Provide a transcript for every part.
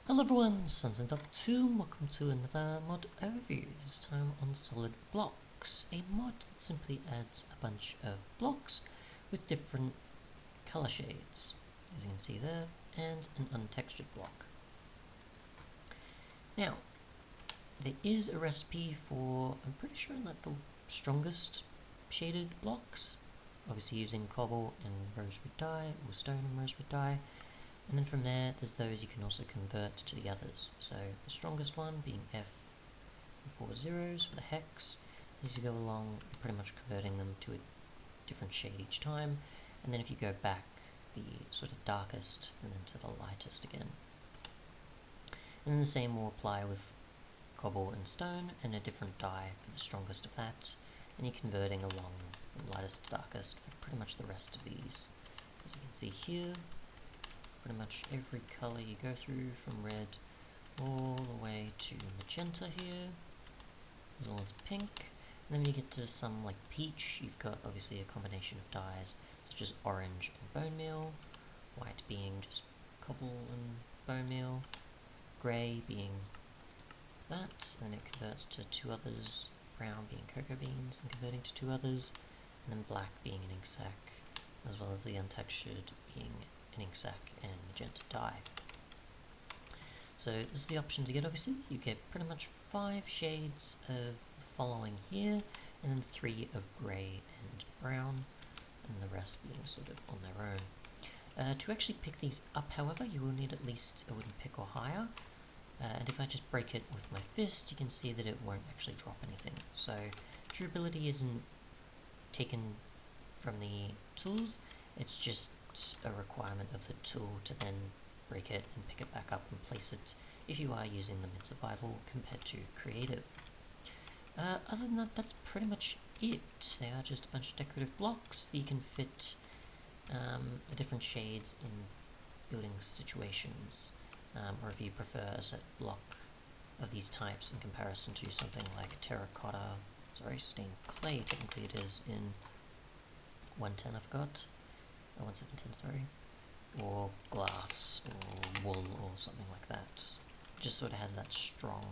Hello everyone, Sunsen2, welcome to another mod overview, this time on Solid Blocks, a mod that simply adds a bunch of blocks with different colour shades, as you can see there, and an untextured block. Now, there is a recipe for, I'm pretty sure, like the strongest shaded blocks, obviously using cobble and rosewood dye, or stone and rosewood dye. And then from there, there's those you can also convert to the others. So the strongest one being F with 4 zeros for the hex. As you go along, you're pretty much converting them to a different shade each time. And then if you go back, the sort of darkest, and then to the lightest again. And then the same will apply with cobble and stone, and a different dye for the strongest of that. And you're converting along from lightest to darkest for pretty much the rest of these. As you can see here, pretty much every colour you go through, from red all the way to magenta here, as well as pink. And then when you get to some like peach, you've got obviously a combination of dyes such as orange and bone meal, white being just cobble and bone meal, grey being that, and then it converts to two others, brown being cocoa beans and converting to two others, and then black being an ink sac, as well as the untextured being an ink sac and magenta dye. So this is the options you get. Obviously you get pretty much 5 shades of the following here, and then 3 of grey and brown, and the rest being sort of on their own. To actually pick these up, however, you will need at least a wooden pick or higher, and if I just break it with my fist, you can see that it won't actually drop anything. So durability isn't taken from the tools, it's just a requirement of the tool to then break it and pick it back up and place it if you are using them in survival compared to creative. Other than that, that's pretty much it. They are just a bunch of decorative blocks that you can fit the different shades in building situations, or if you prefer a set block of these types in comparison to something like stained clay, technically it is in 110, I forgot. 1710, sorry, or glass, or wool, or something like that. It just sort of has that strong,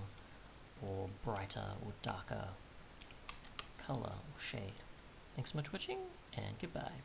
or brighter, or darker colour or shade. Thanks so much for watching, and goodbye.